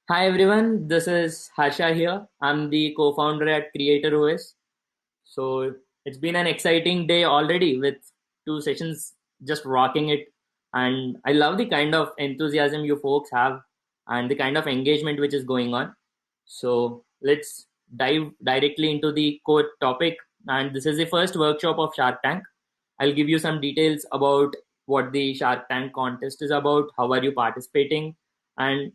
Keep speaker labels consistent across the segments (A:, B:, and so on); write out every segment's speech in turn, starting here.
A: Hi everyone, this is Harsha here. I'm the co-founder at Creator OS. So it's been an exciting day already with two sessions just rocking it. And I love the kind of enthusiasm you folks have and the kind of engagement which is going on. So let's dive directly into the core topic. And this is the first workshop of Shark Tank. I'll give you some details about what the Shark Tank contest is about, how are you participating, and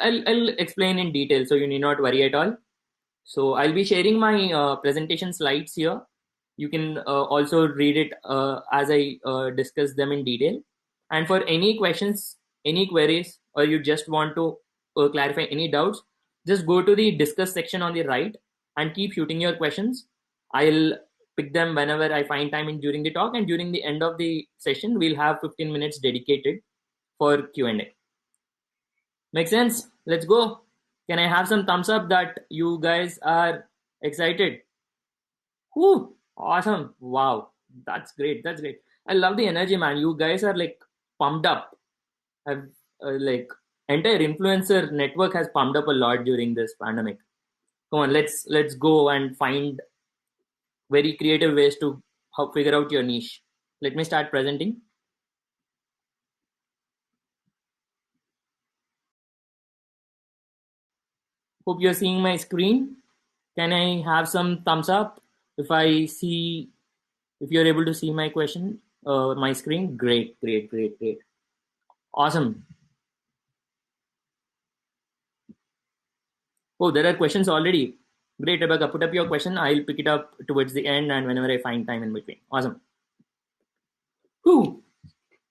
A: I'll explain in detail so you need not worry at all. So I'll be sharing my presentation slides here. You can also read it as I discuss them in detail. And for any questions, any queries, or you just want to clarify any doubts, just go to the discuss section on the right and keep shooting your questions. I'll pick them whenever I find time in during the talk, and during the end of the session, we'll have 15 minutes dedicated for Q&A. Make sense? Let's go. Can I have some thumbs up that you guys are excited? Whoo! Awesome. Wow. That's great. That's great. I love the energy, man. You guys are like pumped up. I've like entire influencer network has pumped up a lot during this pandemic. Come on, let's go and find very creative ways to how figure out your niche. Let me start presenting. Hope you're seeing my screen. Can I have some thumbs up if I see if you're able to see my question, my screen? Great, great, great, great. Awesome. Oh, there are questions already. Great, Rebecca. Put up your question. I'll pick it up towards the end and whenever I find time in between. Awesome. Whew.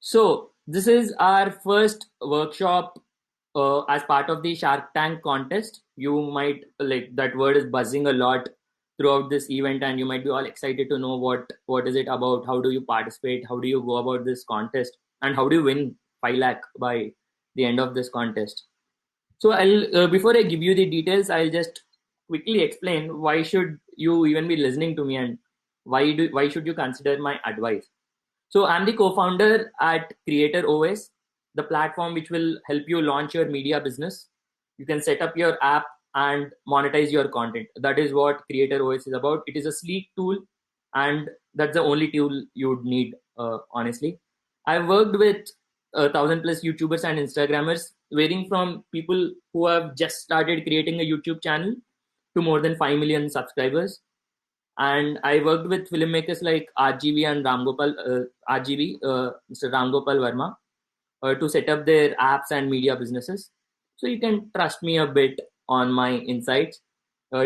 A: So, this is our first workshop as part of the Shark Tank contest. You might like that word is buzzing a lot throughout this event, and you might be all excited to know what is it about, how do you participate, how do you go about this contest, and how do you win 5 lakh by the end of this contest. So I'll before I give you the details, I'll just quickly explain why should you even be listening to me and why should you consider my advice. So I'm the co-founder at Creator OS, the platform which will help you launch your media business. You can set up your app and monetize your content. That is what Creator OS is about. It is a sleek tool, and that's the only tool you would need, honestly. I've worked with 1,000 plus YouTubers and Instagrammers, varying from people who have just started creating a YouTube channel to more than 5 million subscribers. And I worked with filmmakers like RGV and Mr. Ramgopal Verma, to set up their apps and media businesses. So you can trust me a bit on my insights.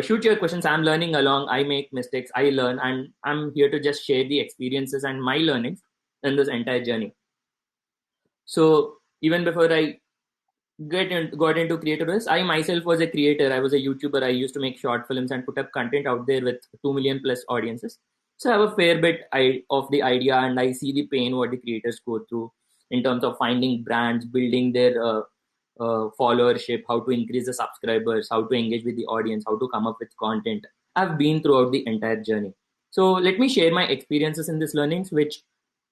A: Shoot your questions. I'm learning along. I make mistakes. I learn, and I'm here to just share the experiences and my learnings in this entire journey. So even before I got into creators, I myself was a creator. I was a YouTuber. I used to make short films and put up content out there with 2 million plus audiences. So I have a fair bit of the idea, and I see the pain what the creators go through in terms of finding brands, building their followership, how to increase the subscribers, how to engage with the audience, how to come up with content. I've been throughout the entire journey. So let me share my experiences in these learnings, which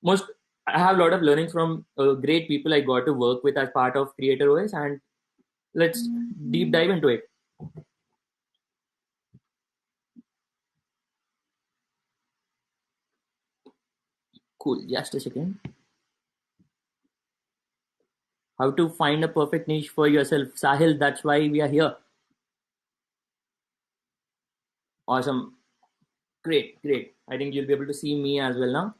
A: most I have a lot of learnings from great people I got to work with as part of Creator OS, and let's deep dive into it. Cool. Just a second. How to find a perfect niche for yourself, Sahil? That's why we are here. Awesome. Great, great. I think you'll be able to see me as well now.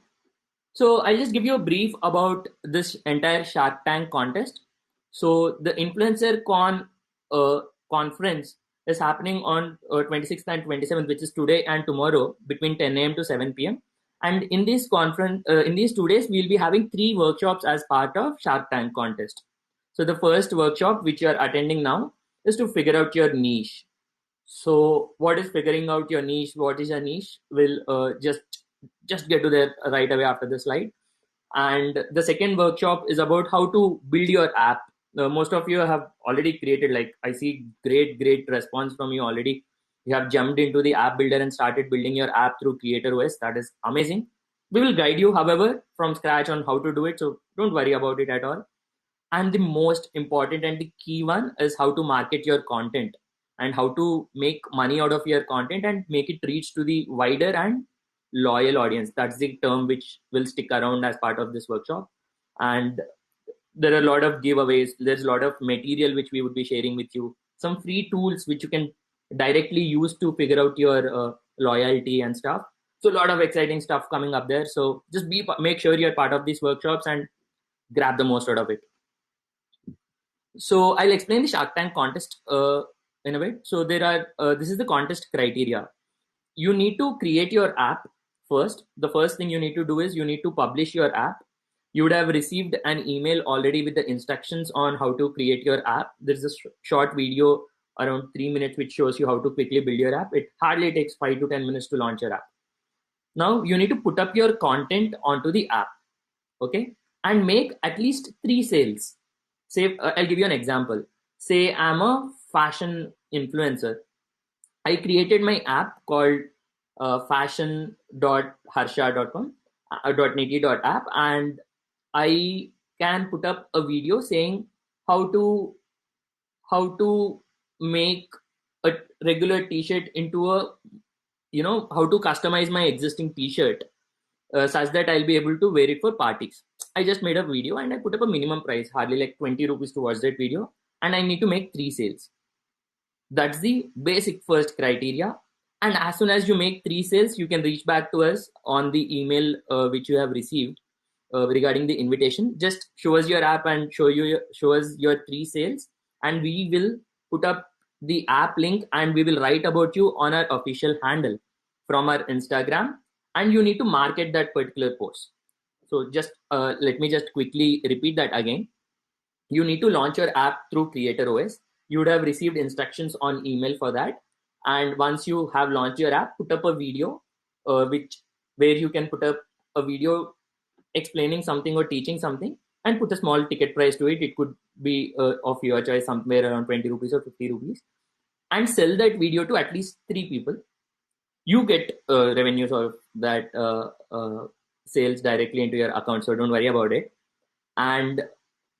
A: So I'll just give you a brief about this entire Shark Tank contest. So the InfluencerCon conference is happening on 26th and 27th, which is today and tomorrow between 10 a.m. to 7 p.m. And in this conference, in these 2 days, we'll be having 3 workshops as part of Shark Tank contest. So the first workshop, which you are attending now, is to figure out your niche. So what is figuring out your niche? What is a niche? We'll just get to there right away after the slide. And the second workshop is about how to build your app. Most of you have already created, like I see great response from you already. You have jumped into the app builder and started building your app through Creator OS. That is amazing. We will guide you, however, from scratch on how to do it. So don't worry about it at all. And the most important and the key one is how to market your content and how to make money out of your content and make it reach to the wider and loyal audience. That's the term which will stick around as part of this workshop. And there are a lot of giveaways. There's a lot of material which we would be sharing with you. Some free tools which you can directly use to figure out your loyalty and stuff. So a lot of exciting stuff coming up there. So just make sure you're part of these workshops and grab the most out of it. So I'll explain the Shark Tank contest in a bit. So there are this is the contest criteria. You need to create your app first. The first thing you need to do is you need to publish your app. You would have received an email already with the instructions on how to create your app. There's a short video around 3 minutes which shows you how to quickly build your app. It hardly takes 5 to 10 minutes to launch your app. Now you need to put up your content onto the app, okay, and make at least 3 sales. Say, I'll give you an example. Say I'm a fashion influencer. I created my app called fashion.harsha.com, .niti.app, and I can put up a video saying how to make a regular t-shirt into a, how to customize my existing t-shirt such that I'll be able to wear it for parties. I just made a video and I put up a minimum price, hardly like 20 rupees to watch that video, and I need to make 3 sales. That's the basic first criteria. And as soon as you make 3 sales, you can reach back to us on the email which you have received regarding the invitation. Just show us your app and show us your 3 sales, and we will put up the app link and we will write about you on our official handle from our Instagram, and you need to market that particular post. So just let me just quickly repeat that again. You need to launch your app through Creator OS. You would have received instructions on email for that. And once you have launched your app, put up a video where you can put up a video explaining something or teaching something, and put a small ticket price to it. It could be of your choice, somewhere around 20 rupees or 50 rupees, and sell that video to at least 3 people. You get revenues of that sales directly into your account, so don't worry about it. And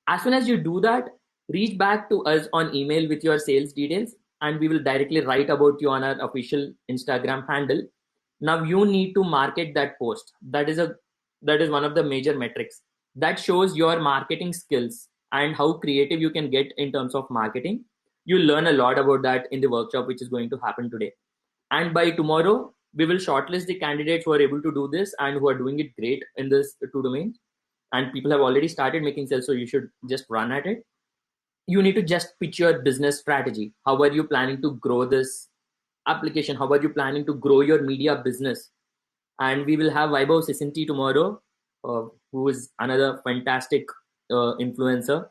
A: as soon as you do that, reach back to us on email with your sales details, and we will directly write about you on our official Instagram handle. Now you need to market that post. That is one of the major metrics that shows your marketing skills and how creative you can get in terms of marketing. You'll learn a lot about that in the workshop which is going to happen today. And by tomorrow, we will shortlist the candidates who are able to do this and who are doing it great in this 2 domains. And people have already started making sales, so you should just run at it. You need to just pitch your business strategy. How are you planning to grow this application? How are you planning to grow your media business? And we will have Vaibhav Sisinti tomorrow, who is another fantastic influencer,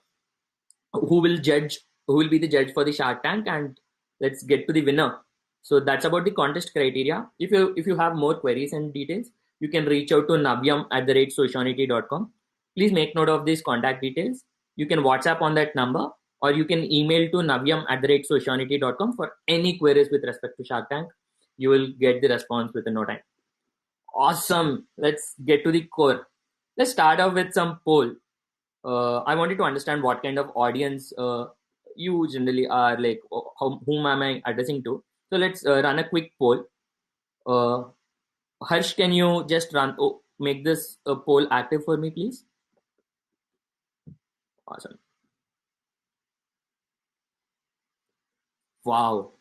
A: who will be the judge for the Shark Tank, and let's get to the winner. So that's about the contest criteria. If you have more queries and details, you can reach out to navyam@sociality.com. Please make note of these contact details. You can WhatsApp on that number, or you can email to navyam@sociality.com for any queries with respect to Shark Tank. You will get the response within no time. Awesome. Let's get to the core. Let's start off with some poll. I wanted to understand what kind of audience you generally are, like whom am I addressing to. So let's run a quick poll. Harsh, can you just make this poll active for me, please? Awesome. Wow.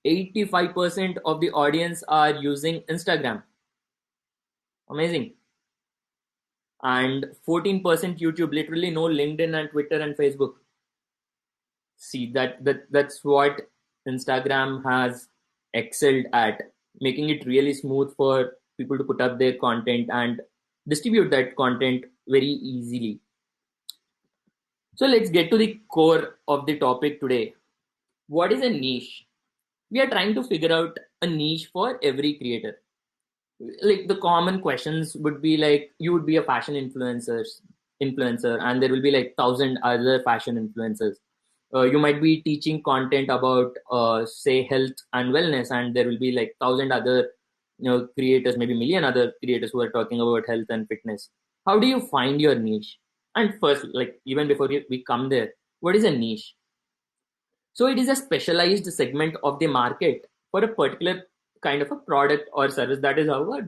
A: 85% of the audience are using Instagram. Amazing. And 14% YouTube, literally no LinkedIn and Twitter and Facebook. See, that's what Instagram has excelled at, making it really smooth for people to put up their content and distribute that content very easily. So let's get to the core of the topic today. What is a niche? We are trying to figure out a niche for every creator. Like the common questions would be like, you would be a fashion influencer, and there will be like 1,000 other fashion influencers. You might be teaching content about say health and wellness, and there will be like 1,000 other creators, maybe million other creators who are talking about health and fitness. How do you find your niche? And first, like even before we come there, what is a niche? So it is a specialized segment of the market for a particular kind of a product or service. That is how a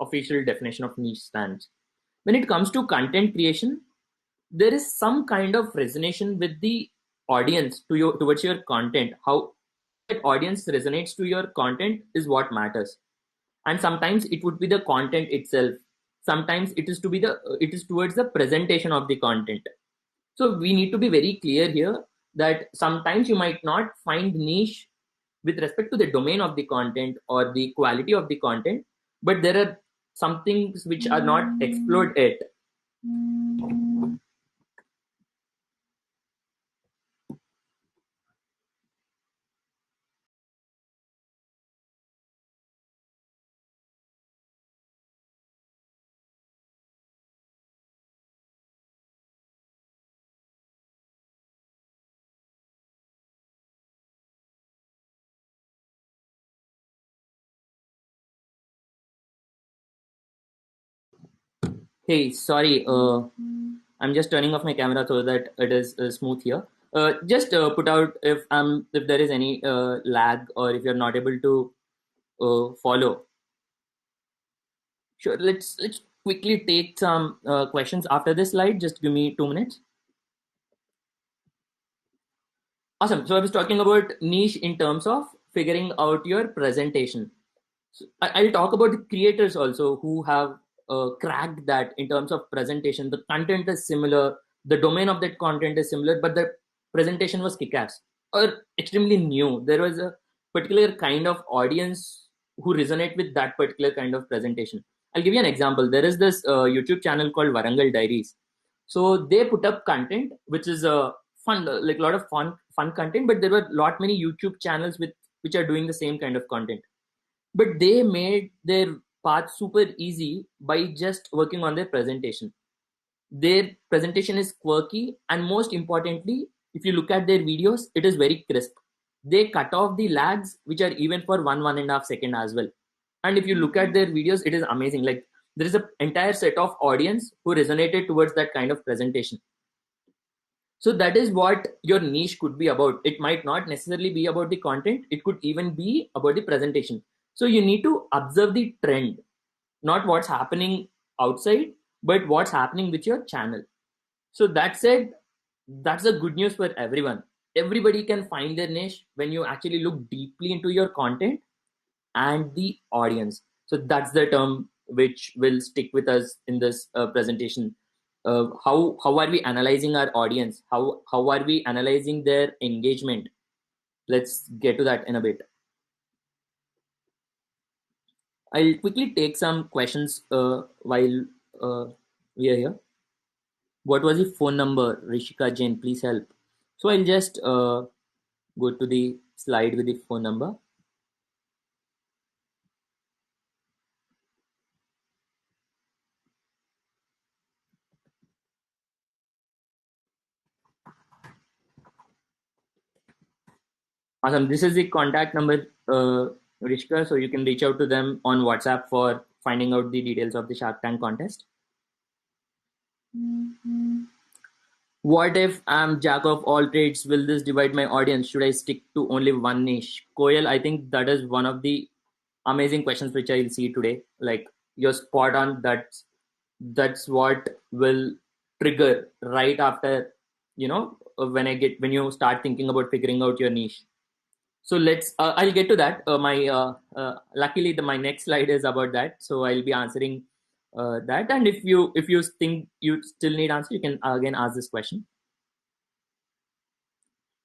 A: official definition of niche stands. When it comes to content creation, there is some kind of resonation with the audience towards your content. How that audience resonates to your content is what matters. And sometimes it would be the content itself. Sometimes it is towards the presentation of the content. So we need to be very clear here that sometimes you might not find niche with respect to the domain of the content or the quality of the content, but there are some things which are not explored yet. Hey, sorry, I'm just turning off my camera so that it is smooth here. Just put out if there is any lag or if you're not able to follow. Sure, let's quickly take some questions after this slide. Just give me 2 minutes. Awesome. So I was talking about niche in terms of figuring out your presentation. So I'll talk about the creators also who have cracked that in terms of presentation. The content is similar, the domain of that content is similar, but the presentation was kick-ass or extremely new. There was a particular kind of audience who resonate with that particular kind of presentation. I'll give you an example. There is this YouTube channel called Varangal Diaries. So they put up content which is fun, like a lot of fun content, but there were a lot many YouTube channels with which are doing the same kind of content, but they made their path super easy by just working on their presentation. Their presentation is quirky, and most importantly, if you look at their videos, it is very crisp. They cut off the lags which are even for 1.5 second as well. And if you look at their videos, it is amazing. Like there is an entire set of audience who resonated towards that kind of presentation. So that is what your niche could be about. It might not necessarily be about the content, it could even be about the presentation. So you need to observe the trend, not what's happening outside, but what's happening with your channel. So that said, that's the good news for everyone. Everybody can find their niche when you actually look deeply into your content and the audience. So that's the term which will stick with us in this presentation. How are we analyzing our audience? How are we analyzing their engagement? Let's get to that in a bit. I'll quickly take some questions while we are here. What was the phone number, Rishika Jain? Please help. So I'll just go to the slide with the phone number. Awesome. This is the contact number, Rishka, so you can reach out to them on WhatsApp for finding out the details of the Shark Tank contest. What if I'm jack of all trades? Will this divide my audience? Should I stick to only one niche? Koyal, I think that is one of the amazing questions which I'll see today. Like you're spot on. That's what will trigger right after, when you start thinking about figuring out your niche. So let's I'll get to that. My luckily my next slide is about that, so I'll be answering that. And if you think you still need answer, you can again ask this question.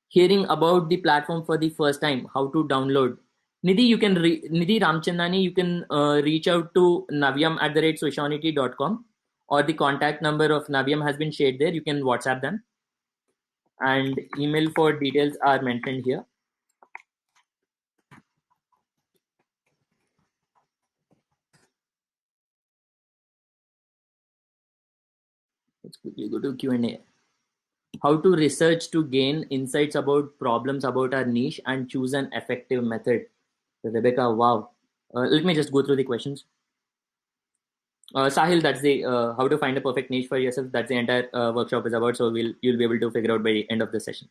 A: Hearing about the platform for the first time, how to download? Nidhi, you can Nidhi Ramchandani, you can reach out to navyam@sociality.com, or the contact number of Navyam has been shared there. You can WhatsApp them, and email for details are mentioned here. Let's quickly go to Q&A. How to research to gain insights about problems about our niche and choose an effective method. Rebecca, wow. Let me just go through the questions. Sahil, that's the how to find a perfect niche for yourself. That's the entire workshop is about. So you'll be able to figure out by the end of the session.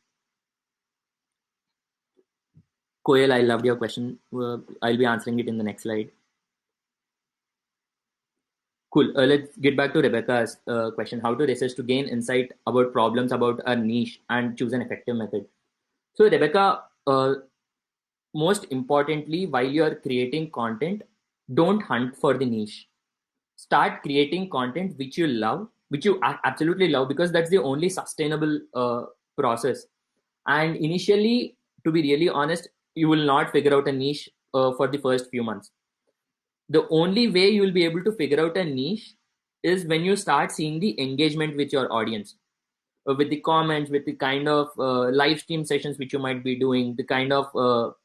A: Koel, I loved your question. I'll be answering it in the next slide. Cool. Let's get back to Rebecca's question: how to research to gain insight about problems about a niche and choose an effective method. So, Rebecca, most importantly, while you are creating content, don't hunt for the niche. Start creating content which you love, which you absolutely love, because that's the only sustainable process. And initially, to be really honest, you will not figure out a niche for the first few months. The only way you will be able to figure out a niche is when you start seeing the engagement with your audience, with the comments, with the kind of live stream sessions which you might be doing, the kind of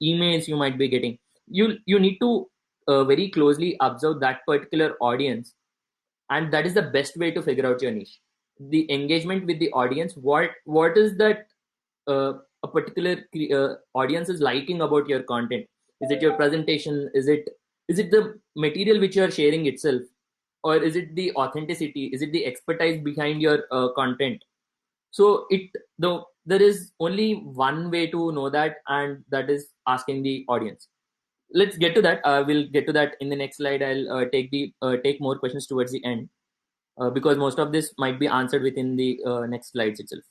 A: emails you might be getting. You need to very closely observe that particular audience, and that is the best way to figure out your niche. The engagement with the audience, what is that a particular audience is liking about your content. Is it your presentation? Is it the material which you are sharing itself, or is it the authenticity? Is it the expertise behind your content? So there is only one way to know that, and that is asking the audience. Let's get to that. We'll get to that in the next slide. I'll take more questions towards the end, because most of this might be answered within the next slides itself.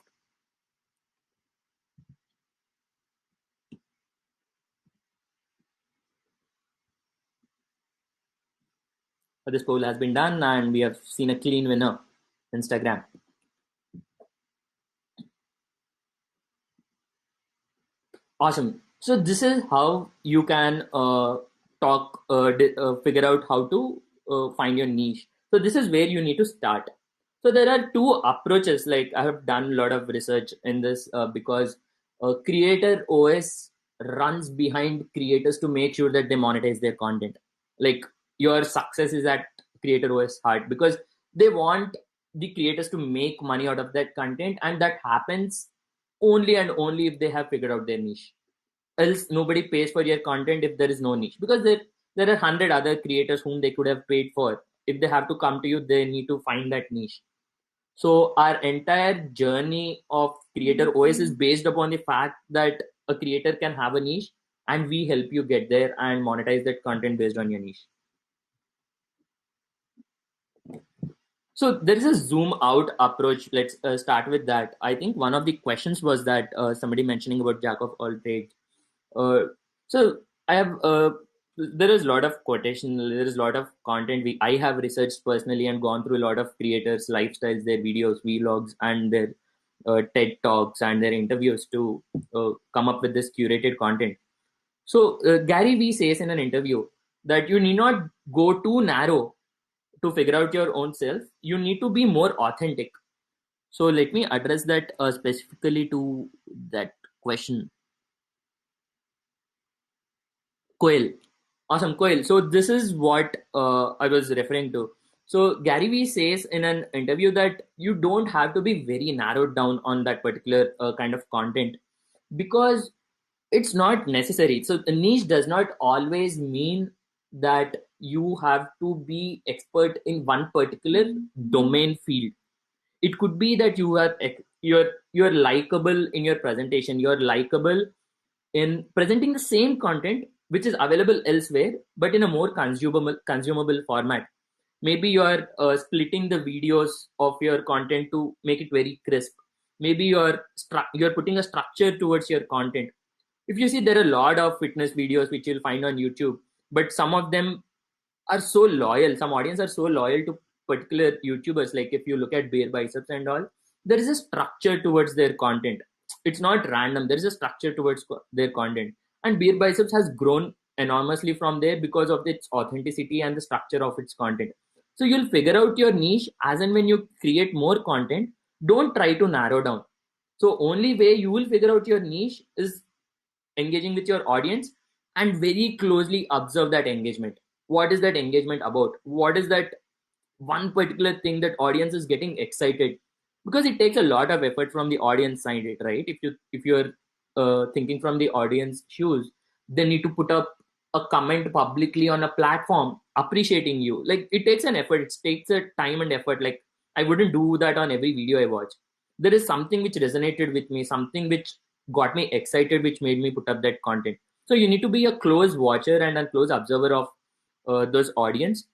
A: This poll has been done, and we have seen a clean winner, Instagram. Awesome. So this is how you can figure out how to find your niche. So this is where you need to start. So there are two approaches. Like, I have done a lot of research in this, because Creator OS runs behind creators to make sure that they monetize their content. Like, your success is at Creator OS heart, because they want the creators to make money out of that content, and that happens only and only if they have figured out their niche. Else nobody pays for your content if there is no niche, because there are 100 other creators whom they could have paid for. If they have to come to you, they need to find that niche. So our entire journey of Creator OS is based upon the fact that a creator can have a niche, and we help you get there and monetize that content based on your niche. So there is a zoom out approach. Let's start with that. I think one of the questions was that somebody mentioning about jack of all trades. So I have there is a lot of quotation, there is a lot of content I have researched personally and gone through a lot of creators' lifestyles, their videos, vlogs, and their TED talks and their interviews to come up with this curated content. So Gary Vee says in an interview that you need not go too narrow to figure out your own self. You need to be more authentic. So let me address that specifically to that question. Coil. Awesome, Coil. So this is what I was referring to. So Gary Vee says in an interview that you don't have to be very narrowed down on that particular kind of content, because it's not necessary. So the niche does not always mean that you have to be expert in one particular domain field. It could be that you're likable in your presentation, you're likable in presenting the same content which is available elsewhere, but in a more consumable format. Maybe you are splitting the videos of your content to make it very crisp. Maybe you're putting a structure towards your content. If you see, there are a lot of fitness videos which you'll find on YouTube, but some of them are so loyal. Some audience are so loyal to particular YouTubers. Like, if you look at Bare Biceps and all, there is a structure towards their content. It's not random. There is a structure towards their content. And Bare Biceps has grown enormously from there because of its authenticity and the structure of its content. So you'll figure out your niche as and when you create more content. Don't try to narrow down. So only way you will figure out your niche is engaging with your audience, and very closely observe that engagement. What is that engagement about? What is that one particular thing that audience is getting excited? Because it takes a lot of effort from the audience side, right? If you're thinking from the audience shoes, they need to put up a comment publicly on a platform appreciating you. Like it takes an effort, it takes a time and effort. Like I wouldn't do that on every video I watch. There is something which resonated with me, something which got me excited, which made me put up that content. So you need to be a close watcher and a close observer of those audience.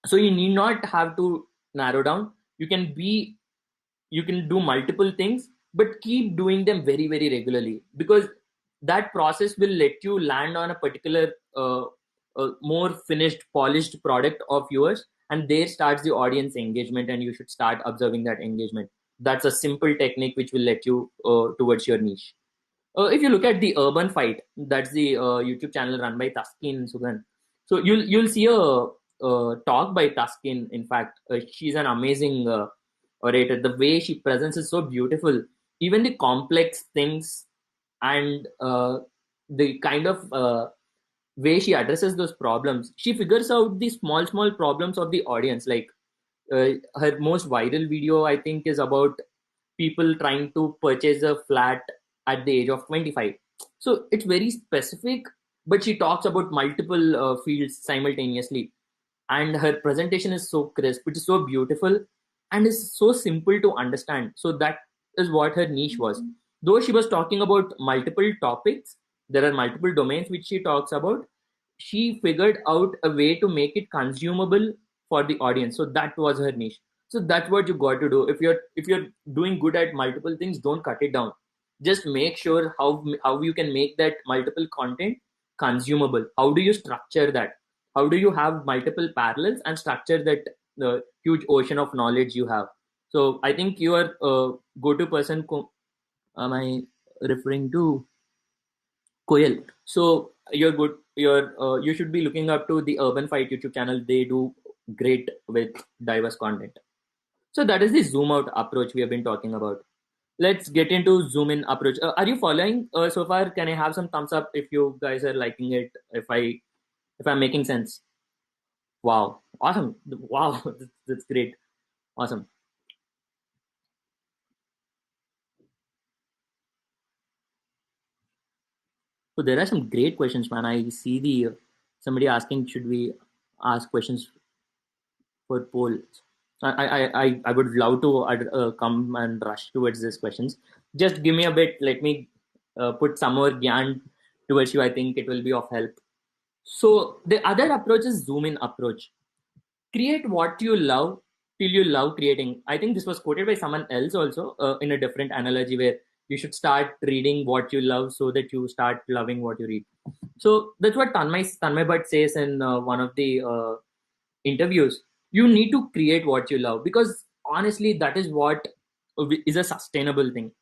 A: So you need not have to narrow down. You can do multiple things, but keep doing them very very regularly, because that process will let you land on a particular more finished polished product of yours, and there starts the audience engagement, and you should start observing that engagement. That's a simple technique which will let you towards your niche. If you look at the Urban Fight, that's the YouTube channel run by Taskin Sugan. So you'll see a talk by Taskin. In fact, she's an amazing orator. The way she presents is so beautiful. Even the complex things and the kind of way she addresses those problems, she figures out the small problems of the audience. Like her most viral video, I think, is about people trying to purchase a flat at the age of 25. So it's very specific, but she talks about multiple fields simultaneously, and her presentation is so crisp, it is so beautiful, and is so simple to understand. So that is what her niche was. Though she was talking about multiple topics, there are multiple domains which she talks about, she figured out a way to make it consumable for the audience. So that was her niche. So that's what you got to do. If you're doing good at multiple things, don't cut it down. Just make sure how you can make that multiple content consumable. How do you structure that? How do you have multiple parallels and structure that huge ocean of knowledge you have? So I think you are a go-to person. Am I referring to Koel? So you're good. You should be looking up to the Urban Fight YouTube channel. They do great with diverse content. So that is the zoom out approach we have been talking about. Let's get into zoom in approach. Are you following so far? Can I have some thumbs up if you guys are liking it? If I'm making sense? Wow, awesome! Wow, that's great, awesome. So there are some great questions, man. I see the somebody asking, should we ask questions for poll? I would love to come and rush towards these questions. Just give me a bit. Let me put some more gyan towards you. I think it will be of help. So the other approach is zoom in approach. Create what you love till you love creating. I think this was quoted by someone else also in a different analogy, where you should start reading what you love so that you start loving what you read. So that's what Tanmay Bhatt says in one of the interviews. You need to create what you love, because honestly that is what is a sustainable thing.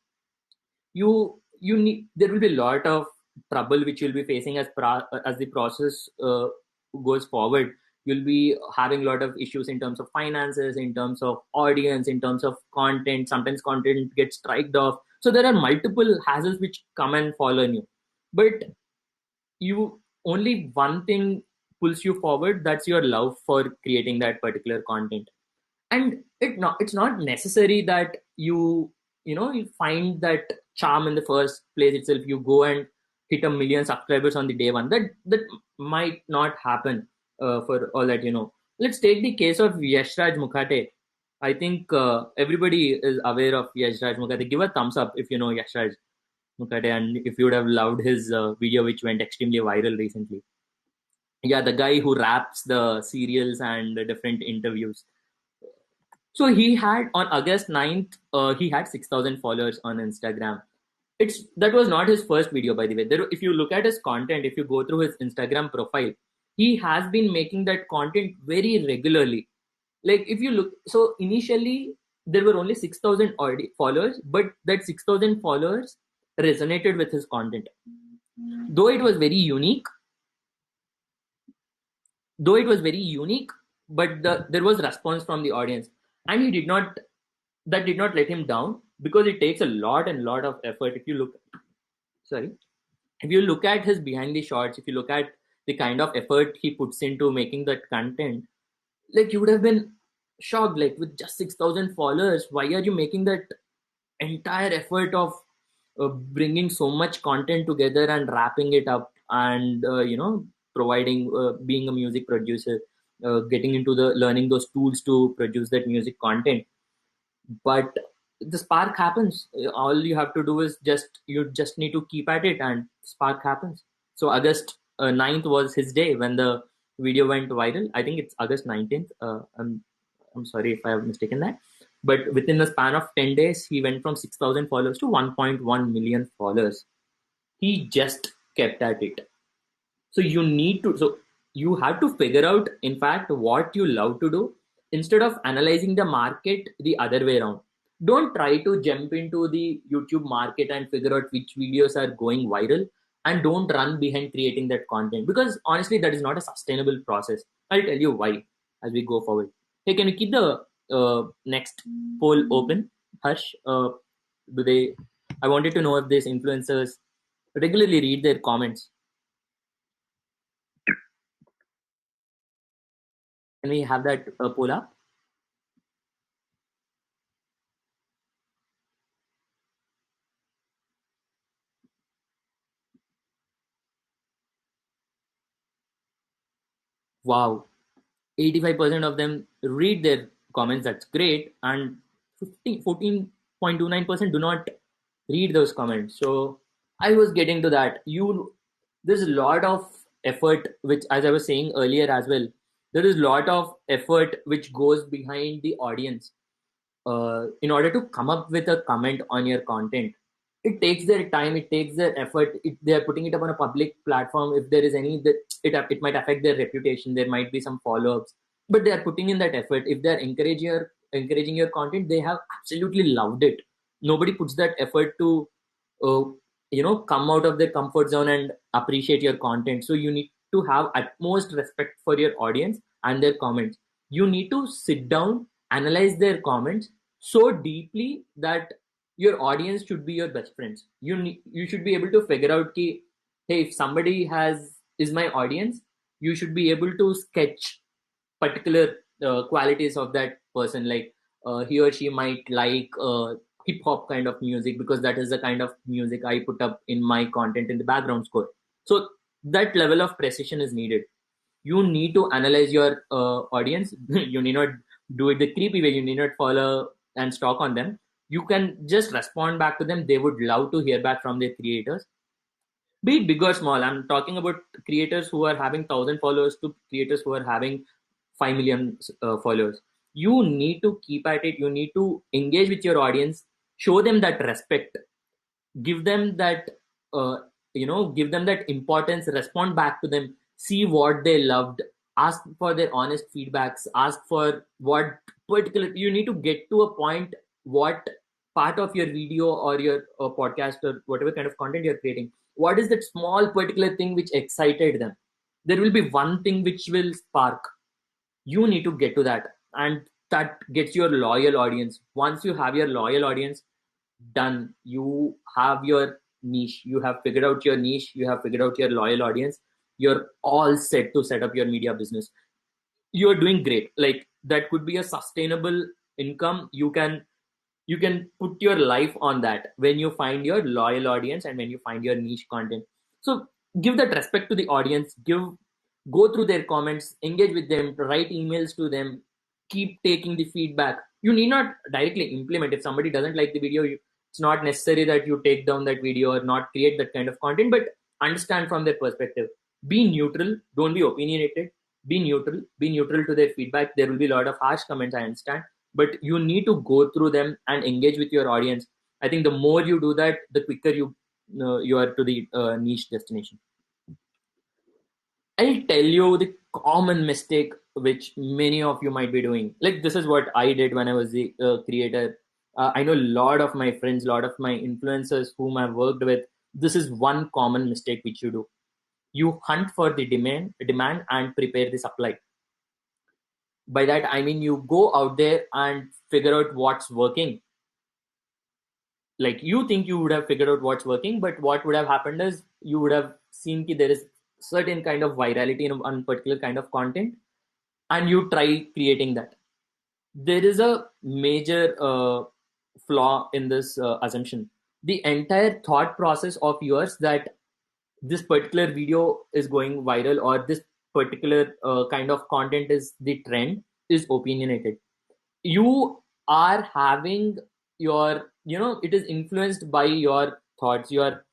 A: You need, there will be a lot of trouble which you'll be facing as the process goes forward. You'll be having a lot of issues in terms of finances, in terms of audience, in terms of content. Sometimes content gets striked off. So there are multiple hassles which come and fall on you, but you only one thing pulls you forward. That's your love for creating that particular content. And it's not necessary that you find that charm in the first place itself. You go and hit 1 million subscribers on the day one. That might not happen for all that. Let's take the case of Yashraj Mukhate. I think everybody is aware of Yashraj Mukhate. Give a thumbs up if you know Yashraj Mukhate, and if you would have loved his video which went extremely viral recently. Yeah, the guy who raps the serials and the different interviews. So he had on August 9th, he had 6,000 followers on Instagram. That was not his first video, by the way. If you look at his content, if you go through his Instagram profile, he has been making that content very regularly. Like if you look, so initially there were only 6,000 followers, but that 6,000 followers resonated with his content. Though it was very unique, but there was response from the audience, and that did not let him down, because it takes a lot and lot of effort. If you look at his behind the shots, if you look at the kind of effort he puts into making that content, like you would have been shocked. Like with just 6,000 followers, why are you making that entire effort of bringing so much content together and wrapping it up, and providing being a music producer? getting into the learning those tools to produce that music content. But the spark happens. All you have to do is you just need to keep at it, and spark happens. So August 9th was his day when the video went viral. I think it's August 19th. I'm sorry if I have mistaken that. But within the span of 10 days, he went from 6,000 followers to 1.1 million followers. He just kept at it. So you have to figure out, in fact, what you love to do instead of analyzing the market the other way around. Don't try to jump into the YouTube market and figure out which videos are going viral, and don't run behind creating that content, because honestly, that is not a sustainable process. I'll tell you why as we go forward. Hey, can you keep the next poll open, Harsh? Do they? I wanted to know if these influencers regularly read their comments. Can we have that poll up? Wow, 85% of them read their comments. That's great. And 14.29% do not read those comments. So I was getting to that. There's a lot of effort, which, as I was saying earlier as well, there is a lot of effort which goes behind the audience in order to come up with a comment on your content. It takes their time, it takes their effort. They are putting it up on a public platform. If there is any that it might affect their reputation, there might be some follow-ups, but they are putting in that effort. If they're encouraging your content, they have absolutely loved it. Nobody puts that effort to uh, come out of their comfort zone and appreciate your content. So you need to have utmost respect for your audience and their comments. You need to sit down, analyze their comments so deeply that your audience should be your best friends. You should be able to figure out ki, hey, if somebody is my audience, you should be able to sketch particular qualities of that person. Like he or she might like hip hop kind of music, because that is the kind of music I put up in my content in the background score. So that level of precision is needed. You need to analyze your audience. You need not do it the creepy way. You need not follow and stalk on them. You can just respond back to them. They would love to hear back from their creators, be it big or small. I'm talking about creators who are having 1,000 followers to creators who are having 5 million followers. You need to keep at it. You need to engage with your audience, show them that respect, give them that uh, give them that importance, respond back to them, see what they loved, ask for their honest feedbacks, ask for what particular. You need to get to a point, what part of your video or your podcast or whatever kind of content you're creating, what is that small particular thing which excited them. There will be one thing which will spark. You need to get to that, and that gets your loyal audience. Once you have your loyal audience, done. You have your niche. You have figured out your niche. You have figured out your loyal audience. You're all set to set up your media business. You're doing great. Like, that could be a sustainable income. You can put your life on that when you find your loyal audience and when you find your niche content. So give that respect to the audience. Go through their comments, engage with them, write emails to them, keep taking the feedback. You need not directly implement. If somebody doesn't like the video, it's not necessary that you take down that video or not create that kind of content, but understand from their perspective. Be neutral, don't be opinionated. Be neutral to their feedback. There will be a lot of harsh comments, I understand, but you need to go through them and engage with your audience. I think the more you do that, the quicker you are to the niche destination. I'll tell you the common mistake which many of you might be doing. Like, this is what I did when I was the creator. I know a lot of my friends, a lot of my influencers whom I've worked with. This is one common mistake which you do. You hunt for the demand and prepare the supply. By that I mean, you go out there and figure out what's working. Like, you think you would have figured out what's working, but what would have happened is you would have seen that there is certain kind of virality in one particular kind of content, and you try creating that. There is a major flaw in this assumption. The entire thought process of yours that this particular video is going viral, or this particular kind of content is the trend is opinionated. You are having your, it is influenced by your thoughts. You're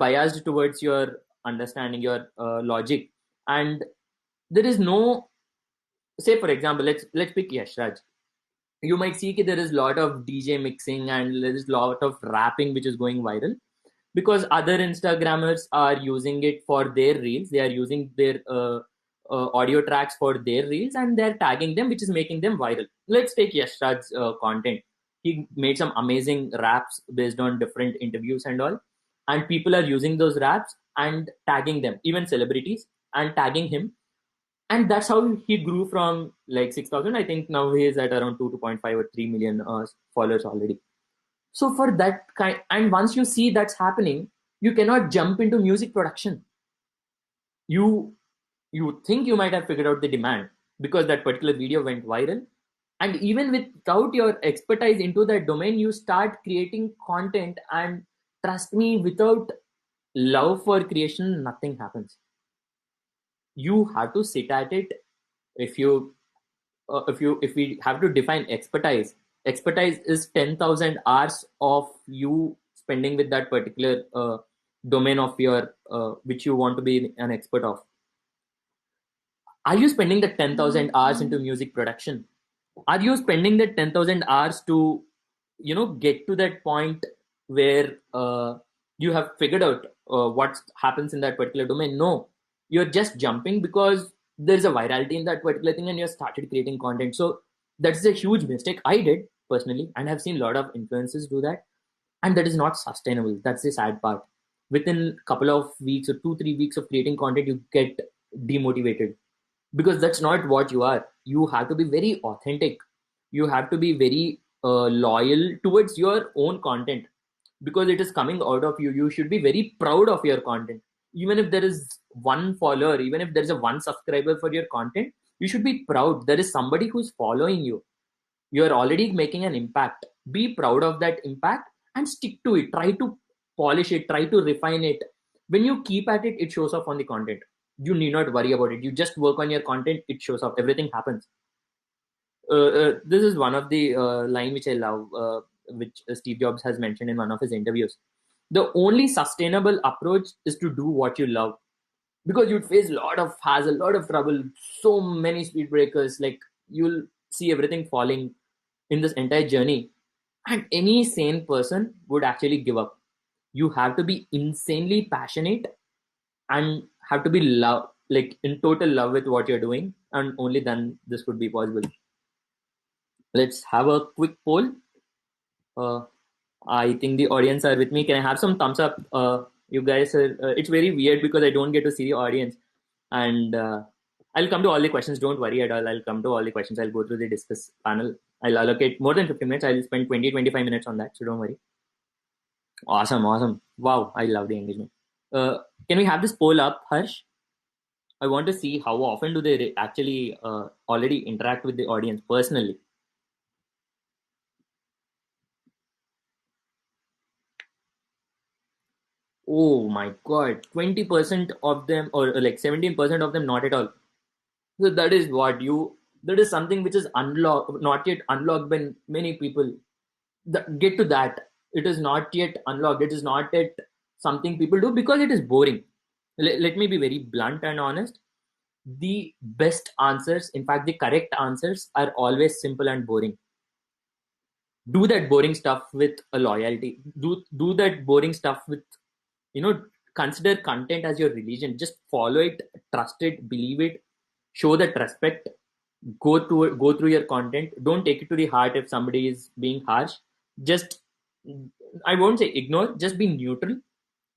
A: biased towards your understanding, your logic. And there is no, say for example, let's pick Yashraj. You might see that there is a lot of DJ mixing and there is a lot of rapping which is going viral because other Instagrammers are using it for their reels. They are using their audio tracks for their reels and they're tagging them, which is making them viral. Let's take Yashraj's content. He made some amazing raps based on different interviews and all, and people are using those raps and tagging them, even celebrities, and tagging him. And that's how he grew from like 6,000. I think now he is at around 2.5 or 3 million followers already. So for that kind, and once you see that's happening, you cannot jump into music production. You think you might have figured out the demand because that particular video went viral, and even without your expertise into that domain, you start creating content, and trust me, without love for creation, nothing happens. You have to sit at it. If we have to define expertise is 10,000 hours of you spending with that particular domain of your which you want to be an expert of. Are you spending the 10,000 hours into music production? Are you spending the 10,000 hours to get to that point where you have figured out what happens in that particular domain? No, you're just jumping because there's a virality in that particular thing and you started creating content. So that's a huge mistake I did personally, and I've seen a lot of influencers do that, and that is not sustainable. That's the sad part. Within a couple of weeks or 2-3 weeks of creating content, you get demotivated because that's not what you are. You have to be very authentic. You have to be very loyal towards your own content because it is coming out of you. You should be very proud of your content. Even if there is one follower, even if there is a one subscriber for your content, you should be proud. There is somebody who's following you. You are already making an impact. Be proud of that impact and stick to it. Try to polish it, try to refine it. When you keep at it, it shows off on the content. You need not worry about it. You just work on your content, it shows off. Everything happens. This is one of the line which I love, which Steve Jobs has mentioned in one of his interviews. The only sustainable approach is to do what you love, because you'd face a lot of trouble, so many speed breakers. Like you'll see everything falling in this entire journey, and any sane person would actually give up. You have to be insanely passionate and have to be like in total love with what you're doing, and only then this would be possible. Let's have a quick poll. I think the audience are with me. Can I have some thumbs up? You guys are, it's very weird because I don't get to see the audience, and I'll come to all the questions. Don't worry at all. I'll come to all the questions. I'll go through the discuss panel. I'll allocate more than 15 minutes. I'll spend 20-25 minutes on that. So don't worry. Awesome. Wow. I love the engagement. Can we have this poll up, Harsh? I want to see how often do they actually already interact with the audience personally. Oh my God, 20% of them, or like 17% of them, not at all. So that is that is something which is unlocked, not yet unlocked by many people. Get to that. It is not yet unlocked. It is not yet something people do because it is boring. Let me be very blunt and honest. The best answers, in fact, the correct answers are always simple and boring. Do that boring stuff with a loyalty. Do that boring stuff with, consider content as your religion. Just follow it, trust it, believe it, show that respect. Go through your content. Don't take it to the heart if somebody is being harsh. Just, I won't say ignore, just be neutral.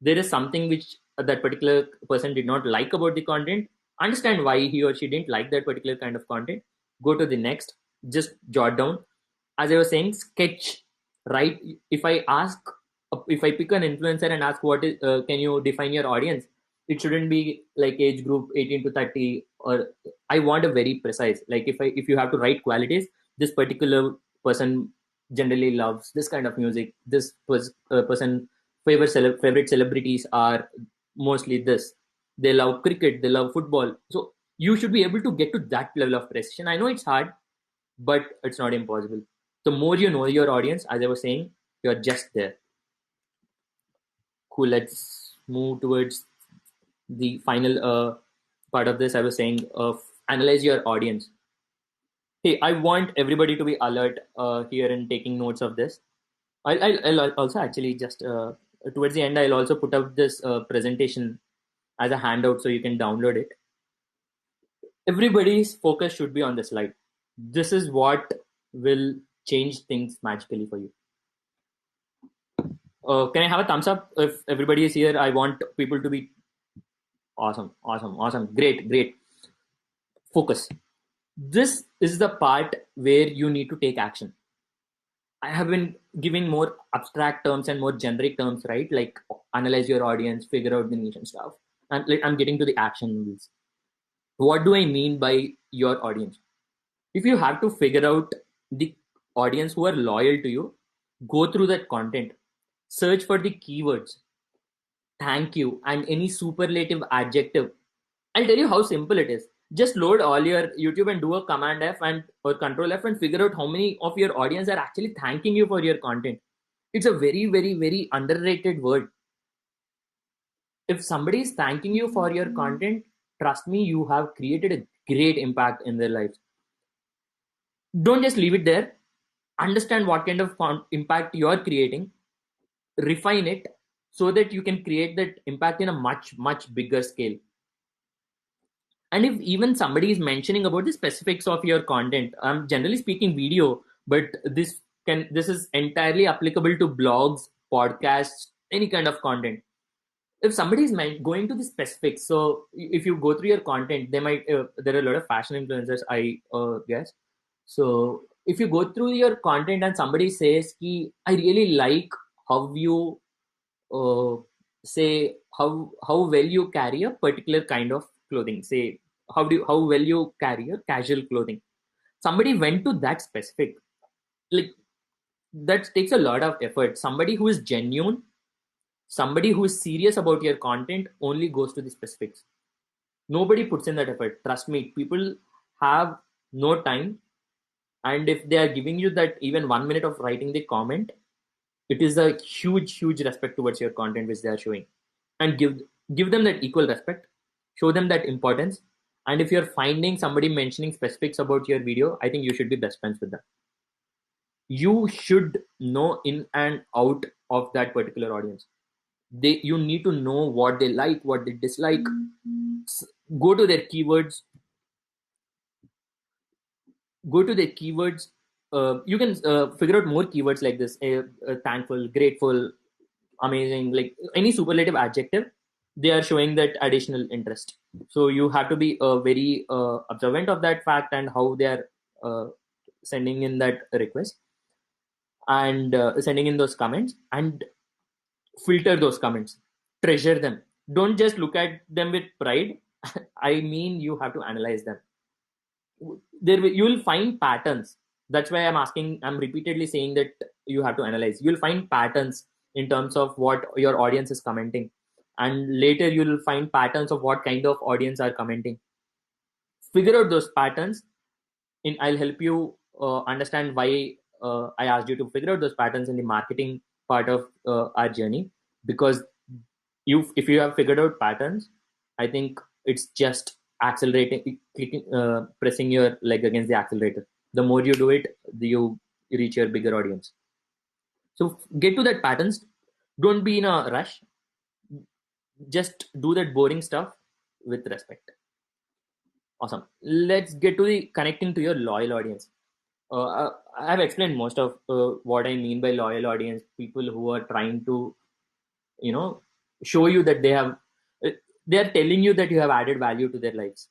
A: There is something which that particular person did not like about the content. Understand why he or she didn't like that particular kind of content. Go to the next. Just jot down. As I was saying, sketch. Right? If I pick an influencer and ask what is, can you define your audience? It shouldn't be like age group 18 to 30, or I want a very precise. Like if you have to write qualities, this particular person generally loves this kind of music. This person favorite celebrities are mostly this. They love cricket. They love football. So You should be able to get to that level of precision. I know it's hard, but it's not impossible. The more you know your audience, as I was saying, you're just there. Cool. Let's move towards the final part of this. I was saying, analyze your audience. Hey, I want everybody to be alert here and taking notes of this. I'll also actually just towards the end, I'll also put up this presentation as a handout so you can download it. Everybody's focus should be on the slide. This is what will change things magically for you. Can I have a thumbs up if everybody is here? I want people to be awesome, awesome, awesome. Great, great. Focus. This is the part where you need to take action. I have been giving more abstract terms and more generic terms, right? Like analyze your audience, figure out the niche and stuff. And like, I'm getting to the action. What do I mean by your audience? If you have to figure out the audience who are loyal to you, go through that content, search for the keywords, thank you, and any superlative adjective. I'll tell you how simple it is. Just load all your YouTube and do a Command F and or Control F and figure out how many of your audience are actually thanking you for your content. It's a very, very, very underrated word. If somebody is thanking you for your content, trust me, you have created a great impact in their lives. Don't just leave it there. Understand what kind of impact you're creating, refine it so that you can create that impact in a much, much bigger scale. And if even somebody is mentioning about the specifics of your content, I'm generally speaking video, but this is entirely applicable to blogs, podcasts, any kind of content. If somebody is going to the specifics, so if you go through your content, they might there are a lot of fashion influencers, I guess. So if you go through your content and somebody says ki, I really like how you say how well you carry a particular kind of clothing, say how well you carry your casual clothing, somebody went to that specific, like that takes a lot of effort. Somebody who is genuine, somebody who is serious about your content only goes to the specifics. Nobody puts in that effort, trust me. People have no time, and if they are giving you that even 1 minute of writing the comment, it is a huge respect towards your content which they are showing. And give them that equal respect, show them that importance. And if you're finding somebody mentioning specifics about your video, I think you should be best friends with them. You should know in and out of that particular audience. You need to know what they like, what they dislike. Go to their keywords. You can figure out more keywords like this: thankful, grateful, amazing, like any superlative adjective. They are showing that additional interest. So you have to be very observant of that fact and how they are sending in that request and sending in those comments, and filter those comments, treasure them. Don't just look at them with pride. I mean, you have to analyze them. You will find patterns. That's why I'm repeatedly saying that you have to analyze. You'll find patterns in terms of what your audience is commenting, and later you'll find patterns of what kind of audience are commenting. Figure out those patterns. I'll help you understand why I asked you to figure out those patterns in the marketing part of our journey. Because if you have figured out patterns, I think it's just accelerating, pressing your leg against the accelerator. The more you do it, you reach your bigger audience. So get to that patterns. Don't be in a rush. Just do that boring stuff with respect. Awesome. Let's get to the connecting to your loyal audience. I've explained most of what I mean by loyal audience. People who are trying to, show you that they are telling you that you have added value to their lives.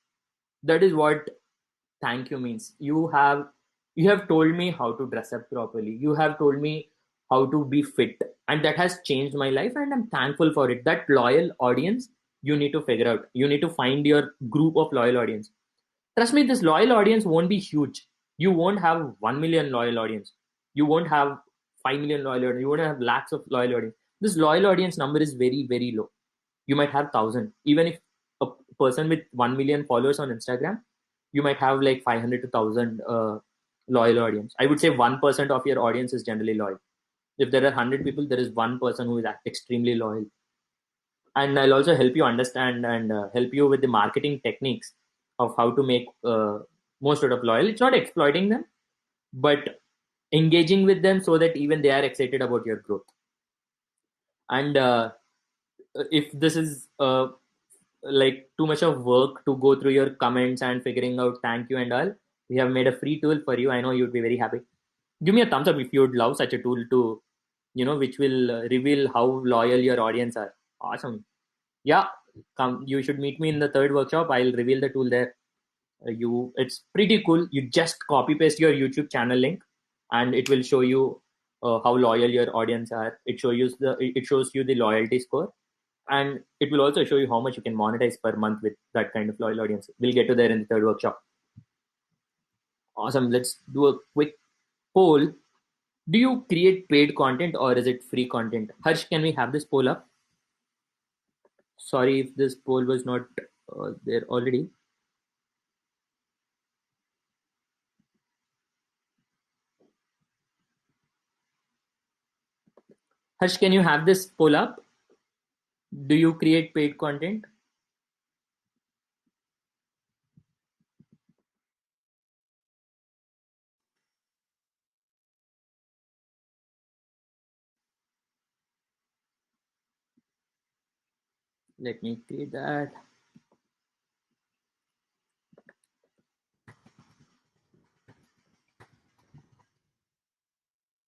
A: That is what thank you means. You have told me how to dress up properly. You have told me how to be fit, and that has changed my life, and I'm thankful for it. That loyal audience, you need to figure out. You need to find your group of loyal audience. Trust me, this loyal audience won't be huge. You won't have 1 million loyal audience. You won't have 5 million loyal audience. You won't have lakhs of loyal audience. This loyal audience number is very, very low. You might have 1,000. Even if a person with 1 million followers on Instagram, you might have like 500 to 1000 loyal audience. I would say 1% of your audience is generally loyal. If there are 100 people, there is one person who is extremely loyal. And I'll also help you understand and help you with the marketing techniques of how to make most out of loyal. It's not exploiting them, but engaging with them so that even they are excited about your growth. And if this is like too much of work to go through your comments and figuring out thank you and all, we have made a free tool for you. I know you'd be very happy. Give me a thumbs up if you'd love such a tool to, which will reveal how loyal your audience are. Awesome. Yeah, come. You should meet me in the third workshop. I'll reveal the tool there. It's pretty cool. You just copy paste your YouTube channel link, and it will show you how loyal your audience are. It shows you the loyalty score, and it will also show you how much you can monetize per month with that kind of loyal audience. We'll get to there in the third workshop. Awesome. Let's do a quick poll. Do you create paid content or is it free content? Harsh, can we have this poll up? Sorry if this poll was not there already. Harsh, can you have this poll up? Do you create paid content? Let me create that.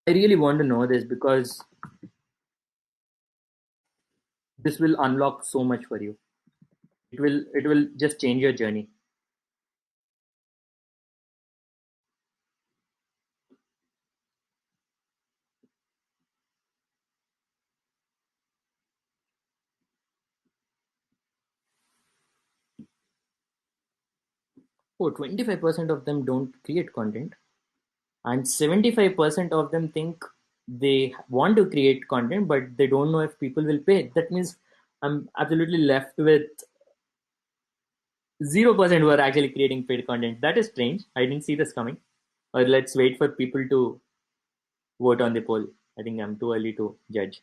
A: I really want to know this because this will unlock so much for you. It will just change your journey. Oh, 25% of them don't create content, and 75% of them think they want to create content, but they don't know if people will pay. That means I'm absolutely left with 0% who are actually creating paid content. That is strange. I didn't see this coming. Or let's wait for people to vote on the poll. I think I'm too early to judge.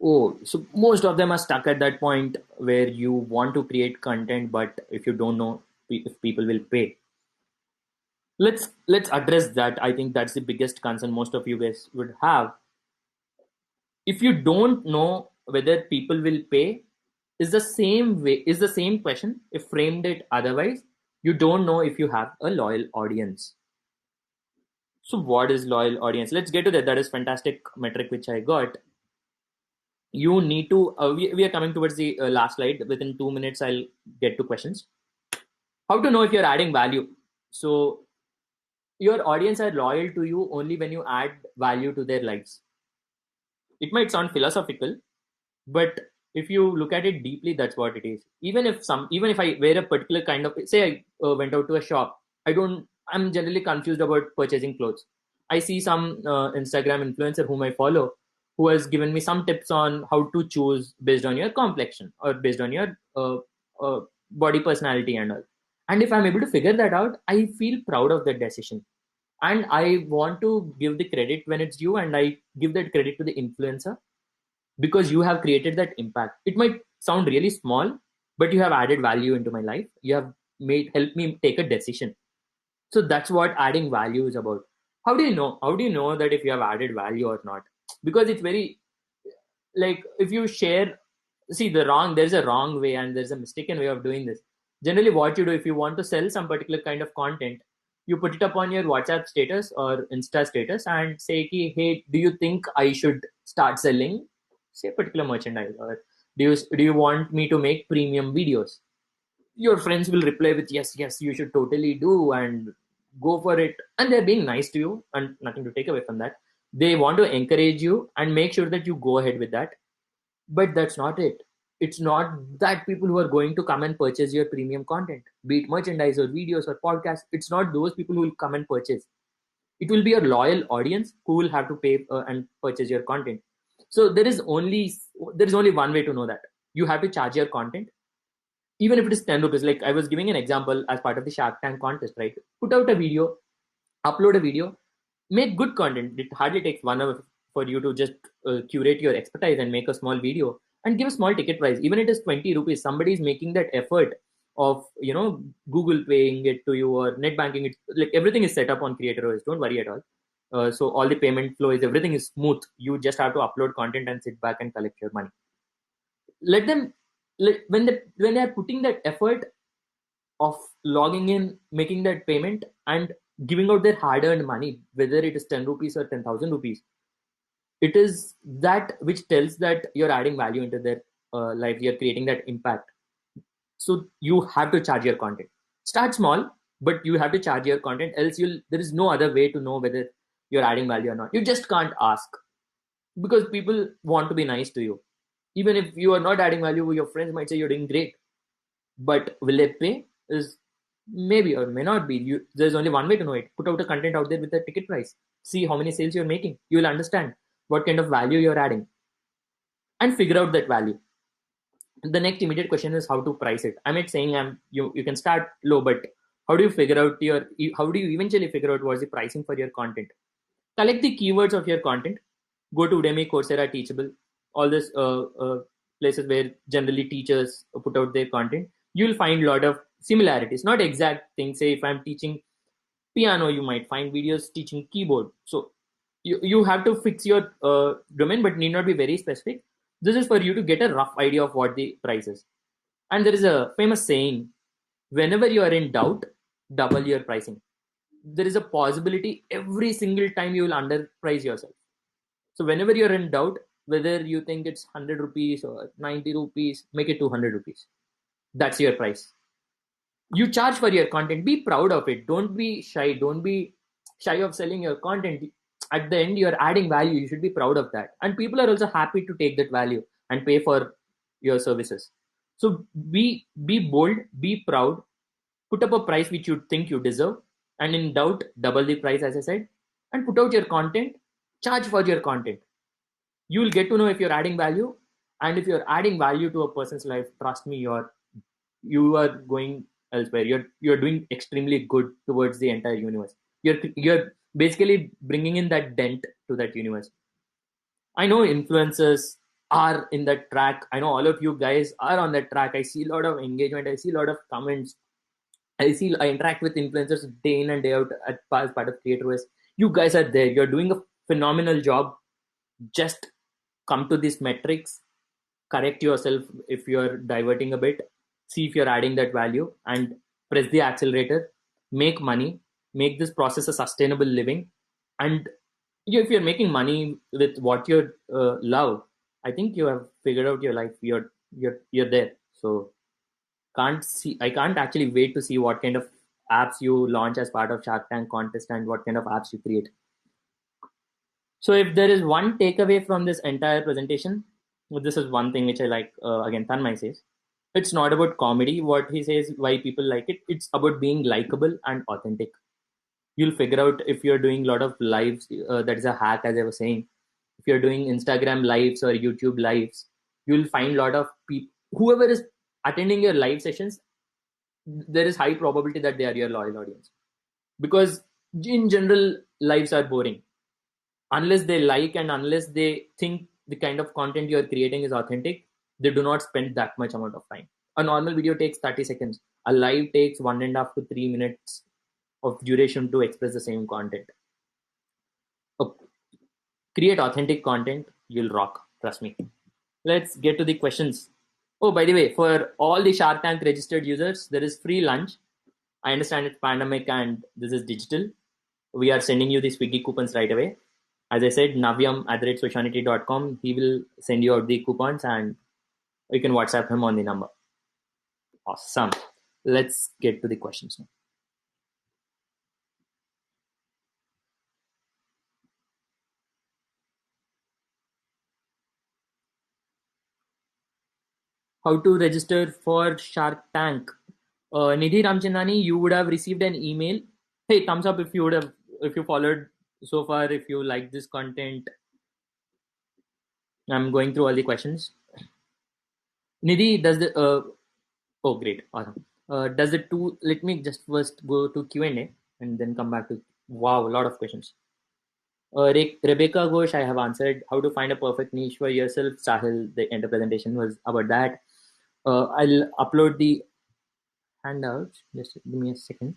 A: Oh, so most of them are stuck at that point where you want to create content, but if you don't know if people will pay. Let's address that. I think that's the biggest concern most of you guys would have. If you don't know whether people will pay, is the same question if framed it otherwise. You don't know if you have a loyal audience. So what is loyal audience? Let's get to that. That is fantastic metric which I got. You need to we are coming towards the last slide. Within 2 minutes I'll get to questions. How to know if you're adding value? So your audience are loyal to you only when you add value to their lives. It might sound philosophical, but if you look at it deeply, that's what it is. Even if I wear a particular kind of, say I went out to a shop, I'm generally confused about purchasing clothes. I see some Instagram influencer whom I follow who has given me some tips on how to choose based on your complexion or based on your body personality and all. And if I'm able to figure that out, I feel proud of that decision. And I want to give the credit when it's due, and I give that credit to the influencer because you have created that impact. It might sound really small, but you have added value into my life. You have helped me take a decision. So that's what adding value is about. How do you know? How do you know that if you have added value or not? Because it's very, like, if you share, see, there's a wrong way and there's a mistaken way of doing this. Generally, what you do, if you want to sell some particular kind of content, you put it up on your WhatsApp status or Insta status and say, hey, do you think I should start selling, say, particular merchandise? Or do you want me to make premium videos? Your friends will reply with, yes, you should totally do and go for it. And they're being nice to you and nothing to take away from that. They want to encourage you and make sure that you go ahead with that. But that's not it. It's not that people who are going to come and purchase your premium content, be it merchandise or videos or podcasts. It's not those people who will come and purchase. It will be your loyal audience who will have to pay and purchase your content. So there is only one way to know that. You have to charge your content, even if it is 10 rupees. Like I was giving an example as part of the Shark Tank contest, right? Put out a video, upload a video, make good content. It hardly takes 1 hour for you to just curate your expertise and make a small video and give a small ticket price. Even it is 20 rupees, somebody is making that effort of Google paying it to you or net banking it. Like everything is set up on Creator OS, don't worry at all. So all the payment flow is, everything is smooth. You just have to upload content and sit back and collect your money. Let them when they are putting that effort of logging in, making that payment, and giving out their hard-earned money, whether it is 10 rupees or 10,000 rupees, it is that which tells that you're adding value into their life. You're creating that impact. So you have to charge your content. Start small, but you have to charge your content. Else, there is no other way to know whether you're adding value or not. You just can't ask, because people want to be nice to you. Even if you are not adding value, your friends might say you're doing great. But will they pay? Is maybe or may not be. There's only one way to know it. Put out a content out there with a ticket price. See how many sales you're making. You will understand what kind of value you're adding, and figure out that value. The next immediate question is how to price it. I'm not saying you can start low, but how do you figure out how do you eventually figure out what's the pricing for your content? Collect the keywords of your content. Go to Udemy, Coursera, Teachable, all this places where generally teachers put out their content. You'll find a lot of similarities, not exact things. Say if I'm teaching piano, you might find videos teaching keyboard. So you have to fix your domain, but need not be very specific. This is for you to get a rough idea of what the price is. And there is a famous saying: whenever you are in doubt, double your pricing. There is a possibility every single time you will underprice yourself. So whenever you're in doubt, whether you think it's 100 rupees or 90 rupees, make it 200 rupees. That's your price. You charge for your content. Be proud of it. Don't be shy. Don't be shy of selling your content. At the end, you're adding value. You should be proud of that. And people are also happy to take that value and pay for your services. So be bold, be proud, put up a price which you think you deserve, and in doubt, double the price, as I said, and put out your content, charge for your content. You will get to know if you're adding value, and if you're adding value to a person's life, trust me, you are going elsewhere. You're doing extremely good towards the entire universe. You're basically bringing in that dent to that universe. I know influencers are in that track. I know all of you guys are on that track. I see a lot of engagement. I see a lot of comments. I interact with influencers day in and day out as part of creators. You guys are there. You're doing a phenomenal job. Just come to these metrics, correct yourself if you're diverting a bit, see if you're adding that value, and press the accelerator. Make money, make this process a sustainable living. And if you're making money with what you love, I think you have figured out your life. You're there. So I can't actually wait to see what kind of apps you launch as part of Shark Tank contest and what kind of apps you create. So if there is one takeaway from this entire presentation, well, this is one thing which I like. Again, Tanmay says, it's not about comedy. What he says, why people like it. It's about being likable and authentic. You'll figure out if you're doing a lot of lives. That is a hack, as I was saying. If you're doing Instagram lives or YouTube lives, you'll find a lot of people. Whoever is attending your live sessions, there is high probability that they are your loyal audience. Because in general, lives are boring unless they like and unless they think the kind of content you're creating is authentic. They do not spend that much amount of time. A normal video takes 30 seconds. A live takes 1.5 to 3 minutes of duration to express the same content. Uh, Create authentic content, you'll rock, trust me. Let's get to the questions. Oh, by the way, for all the Shark Tank registered users, there is free lunch. I understand it's pandemic and this is digital. We are sending you the Swiggy coupons right away. As I said, navyam@sociality.com. He will send you out the coupons and you can WhatsApp him on the number. Awesome. Let's get to the questions now. How to register for Shark Tank? Nidhi Ramchandani, you would have received an email. Hey, thumbs up if you would have, if you followed so far, if you like this content. I'm going through all the questions. Nidhi, does the oh great, awesome. Does the two? Let me just first go to Q&A and then come back to wow, a lot of questions. Rebecca Ghosh, I have answered. How to find a perfect niche for yourself? Sahil, the end of presentation was about that. I'll upload the handouts. Just give me a second.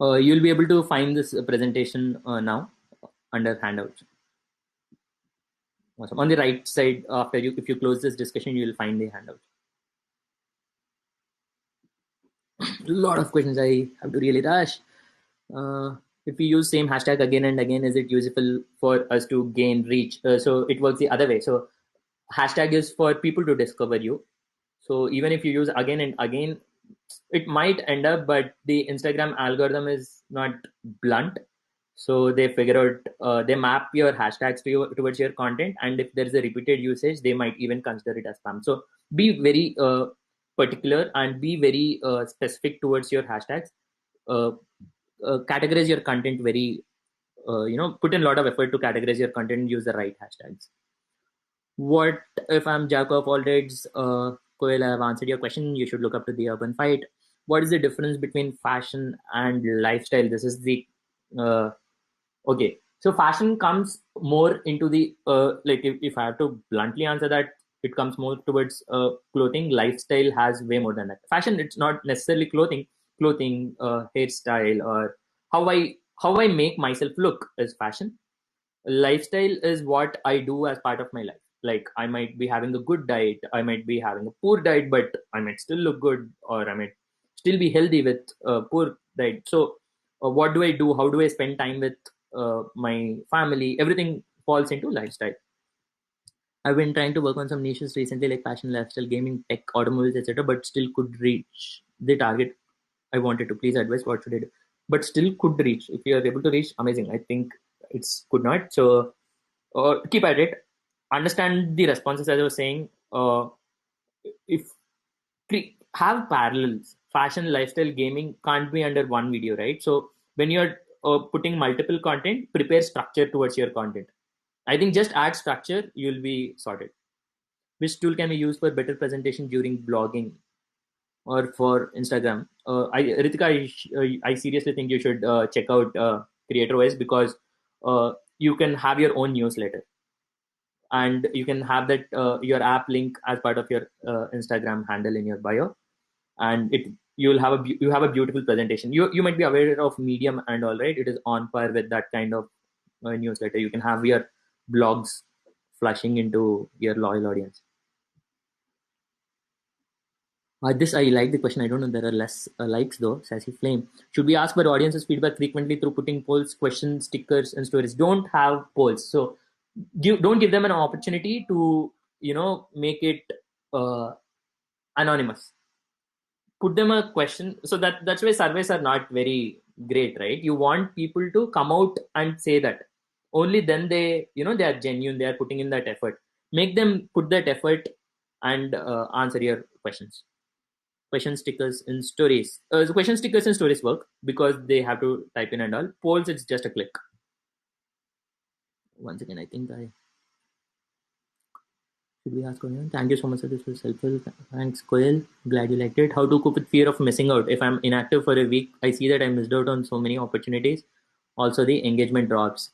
A: You'll be able to find this presentation now under handouts. Awesome. On the right side, after you, if you close this discussion, you will find the handouts. A lot of questions. I have to really rush. If we use same hashtag again and again, is it useful for us to gain reach? So it works the other way. So hashtag is for people to discover you. So even if you use again and again, it might end up, but the Instagram algorithm is not blunt. So they figure out, they map your hashtags towards your content. And if there is a repeated usage, they might even consider it as spam. So be very particular and be very specific towards your hashtags. Uh, Categorize your content very, put in a lot of effort to categorize your content and use the right hashtags. What if I'm jack of all trades? Koel, I have answered your question. You should look up to the urban fight. What is the difference between fashion and lifestyle? This is the okay. So fashion comes more into the like if I have to bluntly answer that, it comes more towards clothing. Lifestyle has way more than that. Fashion, it's not necessarily clothing, hairstyle, or how I make myself look is fashion. Lifestyle is what I do as part of my life. Like I might be having a good diet, I might be having a poor diet, but I might still look good, or I might still be healthy with a poor diet. So what do I do? How do I spend time with my family? Everything falls into lifestyle. I've been trying to work on some niches recently, like fashion, lifestyle, gaming, tech, automobiles, etc., but still could reach the target I wanted to. Please advise what should I do? But still could reach. If you are able to reach, amazing. I think it's could not. So keep at it. Understand the responses as I was saying. If have parallels, fashion, lifestyle, gaming can't be under one video, right? So when you're putting multiple content, prepare structure towards your content. I think just add structure, you'll be sorted. Which tool can be used for better presentation during blogging or for Instagram? Ritika, I seriously think you should check out CreatorWise, because you can have your own newsletter, and you can have that your app link as part of your Instagram handle in your bio, and you'll have you have a beautiful presentation. You might be aware of Medium and all, right? It is on par with that kind of newsletter. You can have your blogs flushing into your loyal audience. This I like the question. I don't know. There are less likes though. Sassy Flame. Should we ask for audience's feedback frequently through putting polls, questions, stickers, and stories? Don't have polls. So don't give them an opportunity to make it uh, anonymous. Put them a question. So that's why surveys are not very great, right? You want people to come out and say that. Only then they are genuine. They are putting in that effort. Make them put that effort and answer your questions. Question stickers in stories. The question stickers in stories work because they have to type in and all. Polls, it's just a click. Once again, I think I should we ask Koel? Thank you so much, sir. This was helpful. Thanks, Koel. Glad you liked it. How to cope with fear of missing out? If I'm inactive for a week, I see that I missed out on so many opportunities. Also, the engagement drops.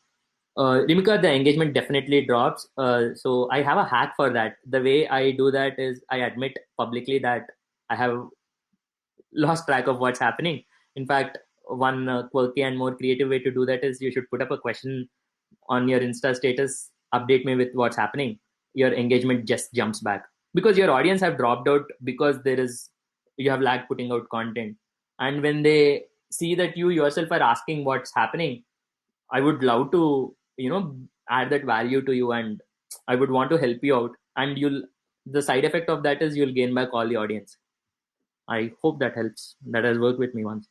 A: Rimika, the engagement definitely drops. So I have a hack for that. The way I do that is I admit publicly that I have lost track of what's happening. In fact, one quirky and more creative way to do that is you should put up a question on your Insta status, update me with what's happening. Your engagement just jumps back because your audience have dropped out because you have lagged putting out content. And when they see that you yourself are asking what's happening, I would love to, add that value to you, and I would want to help you out. And the side effect of that is you'll gain back all the audience. I hope that helps. That has worked with me once.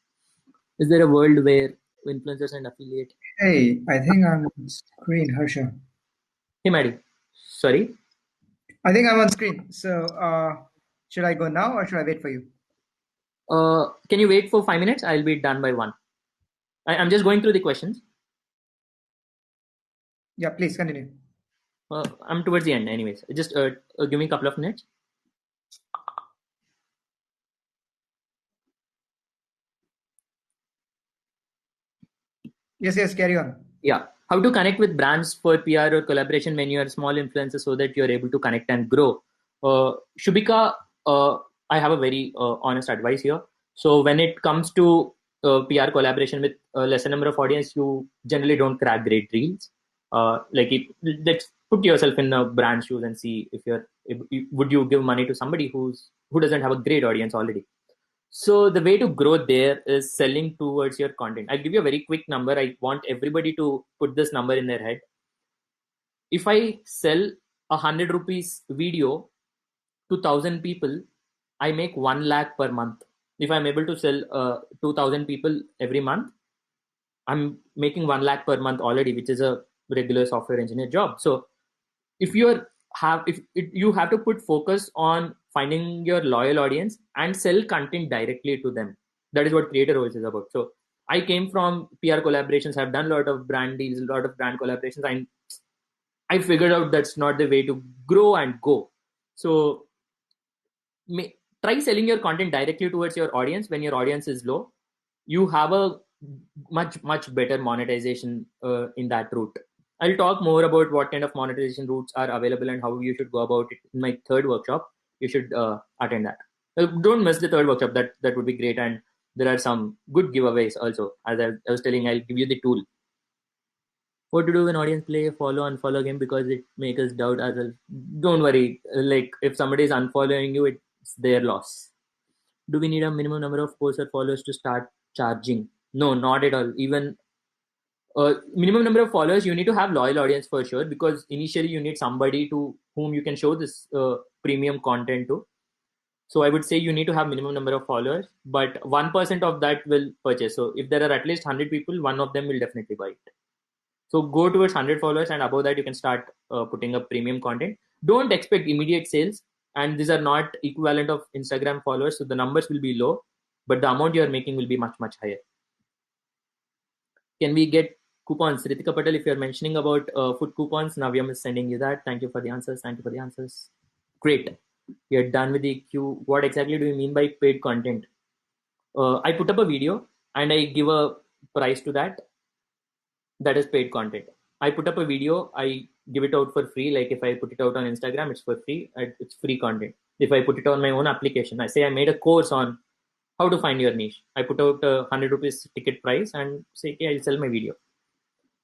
A: Is there a world where influencers and affiliate?
B: Hey, I think I'm on screen, Harsha.
A: Hey, Maddie. Sorry.
B: I think I'm on screen. So, should I go now or should I wait for you?
A: Can you wait for 5 minutes? I'll be done by 1. I'm just going through the questions.
B: Yeah, please continue.
A: I'm towards the end, anyways. Just give me a couple of minutes.
B: Yes, carry on.
A: Yeah. How to connect with brands for PR or collaboration when you are small influencers so that you're able to connect and grow. Shubhika, I have a very honest advice here. So when it comes to PR collaboration with a lesser number of audience, you generally don't crack great deals. Let's put yourself in a brand shoes and see would you give money to somebody who doesn't have a great audience already. So the way to grow there is selling towards your content. I'll give you a very quick number. I want everybody to put this number in their head. If I sell 100 rupees video to 1,000 people, I make 1 lakh per month. If I'm able to sell 2,000 people every month, I'm making 1 lakh per month already, which is a regular software engineer job. So if you have to put focus on finding your loyal audience and sell content directly to them. That is what creator roles is about. So I came from PR collaborations. I've done a lot of brand deals, a lot of brand collaborations, and I figured out that's not the way to grow and go. So try selling your content directly towards your audience when your audience is low. You have a much better monetization in that route. I'll talk more about what kind of monetization routes are available and how you should go about it in my third workshop. You should attend that. Don't miss the third workshop. That would be great. And there are some good giveaways also. As I was telling, I'll give you the tool. What to do when audience play a follow unfollow game because it makes us doubt ourselves. Don't worry. Like if somebody is unfollowing you, it's their loss. Do we need a minimum number of posts or followers to start charging? No, not at all. Even minimum number of followers, you need to have loyal audience for sure, because initially you need somebody to whom you can show this premium content to. So I would say you need to have minimum number of followers, but 1% of that will purchase. So if there are at least 100 people, one of them will definitely buy it. So go towards 100 followers, and above that you can start putting up premium content. Don't expect immediate sales, and these are not equivalent of Instagram followers, so the numbers will be low, but the amount you are making will be much higher. Can we get coupons? Ritika Patel, if you're mentioning about food coupons, Navyam is sending you that. Thank you for the answers. Great. We are done with the queue. What exactly do you mean by paid content? I put up a video and I give a price to that. That is paid content. I put up a video, I give it out for free. Like if I put it out on Instagram, it's for free. It's free content. If I put it on my own application, I say I made a course on how to find your niche. I put out a 100 rupees ticket price and say, okay, I'll sell my video.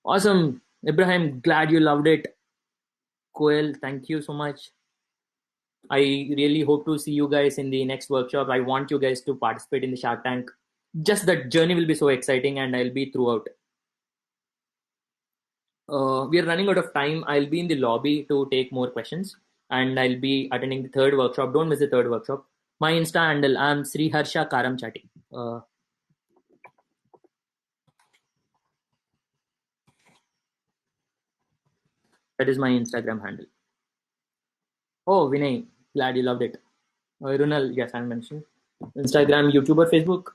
A: Awesome. Ibrahim, glad you loved it. Koel, thank you so much. I really hope to see you guys in the next workshop. I want you guys to participate in the Shark Tank. Just that journey will be so exciting, and I'll be throughout. We are running out of time. I'll be in the lobby to take more questions, and I'll be attending the third workshop. Don't miss the third workshop. My Insta handle, I'm Sriharsha Karamchati. That is my Instagram handle. Oh, Vinay, glad you loved it. Runal, yes, I mentioned. Instagram, YouTube, or Facebook?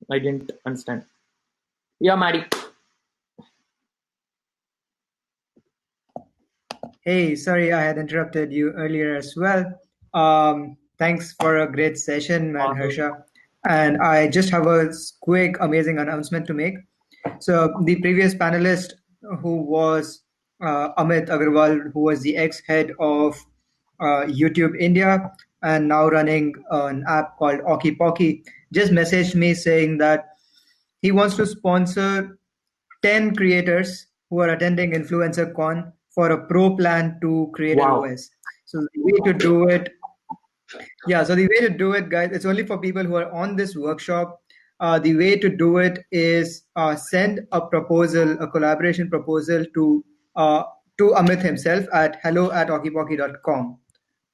A: I didn't understand. Yeah, Maddie.
B: Hey, sorry I had interrupted you earlier as well. Thanks for a great session, man,
A: Awesome.
B: Harsha. And I just have a quick, amazing announcement to make. So the previous panelist, who was Amit Agarwal, who was the ex-head of YouTube India and now running an app called Oki Poki, just messaged me saying that he wants to sponsor 10 creators who are attending InfluencerCon for a pro plan to Creator
A: Wow.
B: OS. So the way to do it, guys, it's only for people who are on this workshop. The way to do it is send a proposal, a collaboration proposal to Amit himself at hello@okipoki.com.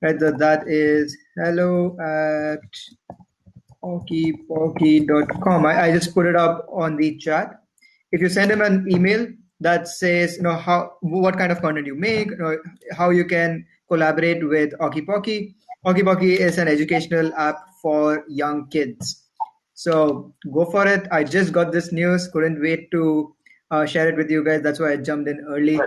B: Right, that is hello at okeypokey.com. I just put it up on the chat. If you send him an email that says, how what kind of content you make, how you can collaborate with Okie Pocky is an educational app for young kids. So go for it. I just got this news. Couldn't wait to share it with you guys. That's why I jumped in early,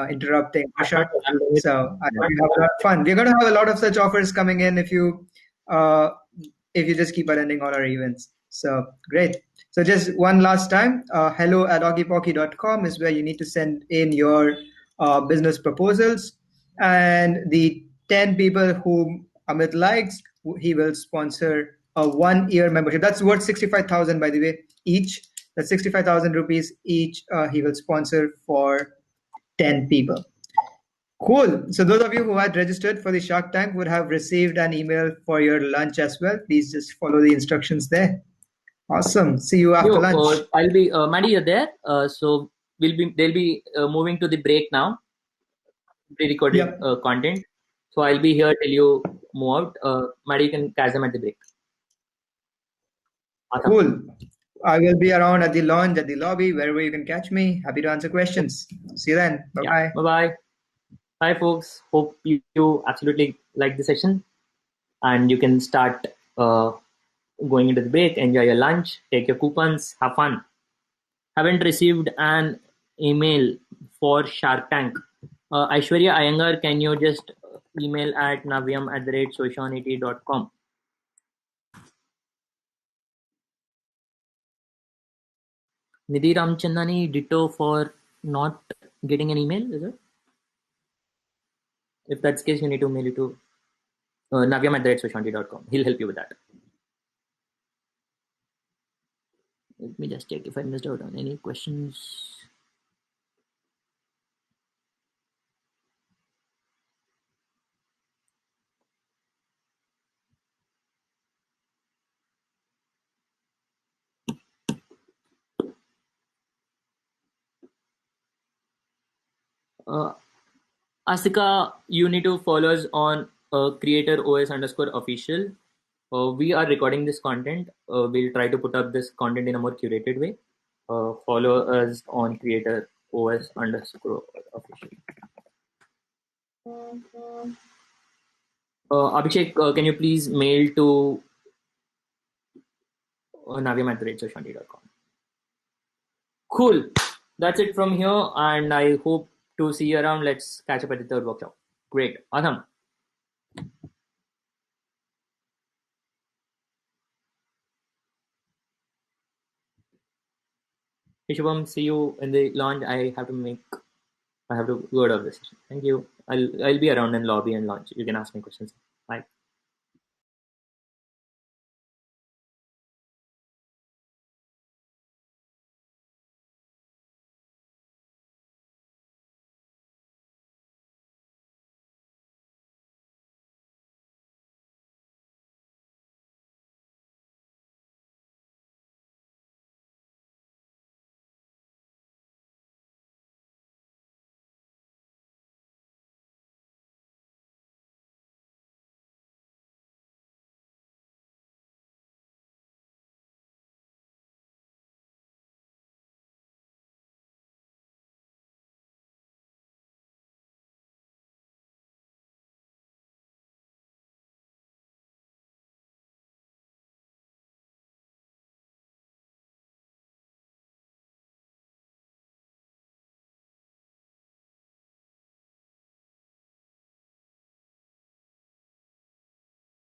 B: interrupting Asha.
A: I'm doing it.
B: So I hope you have a lot of fun. We're going to have a lot of such offers coming in uh, if you just keep attending all our events. So great. So just one last time, hello at oggypocky.com is where you need to send in your business proposals. And the 10 people whom Amit likes, he will sponsor a 1 year membership. That's worth 65,000, by the way, each. That's 65,000 rupees each. He will sponsor for 10 people. Cool. So those of you who had registered for the Shark Tank would have received an email for your lunch as well. Please just follow the instructions there. Awesome. See you after
A: Yo,
B: lunch.
A: I'll be Maddie, you're there. So they'll be moving to the break now, pre-recorded
B: Yep.
A: content. So I'll be here till you move out. Maddie, you can catch them at the break. Awesome.
B: Cool. I will be around at the lounge, at the lobby, wherever you can catch me. Happy to answer questions. See you then. Bye
A: Yeah.
B: bye.
A: Bye bye. Bye, folks. Hope you absolutely like the session, and you can start going into the break. Enjoy your lunch. Take your coupons. Have fun. Haven't received an email for Shark Tank. Aishwarya Iyengar, can you just email at navyam@sociality.com? Nidhi Ramchandani, ditto for not getting an email, is it? If that's the case, you need to mail it to navyam@sociality.com. He'll help you with that. Let me just check if I missed out on any questions. Uh, Asika, you need to follow us on creator os underscore official. We are recording this content. We'll try to put up this content in a more curated way. Follow us on creator os underscore official. Abhishek, can you please mail to navyam@sociality.com? Cool. That's it from here, and I hope to see you around. Let's catch up at the third workshop. Great. Awesome. Hey, Shubham, see you in the launch. I have to go out of this session. Thank you. I'll be around in lobby and launch. You can ask me questions.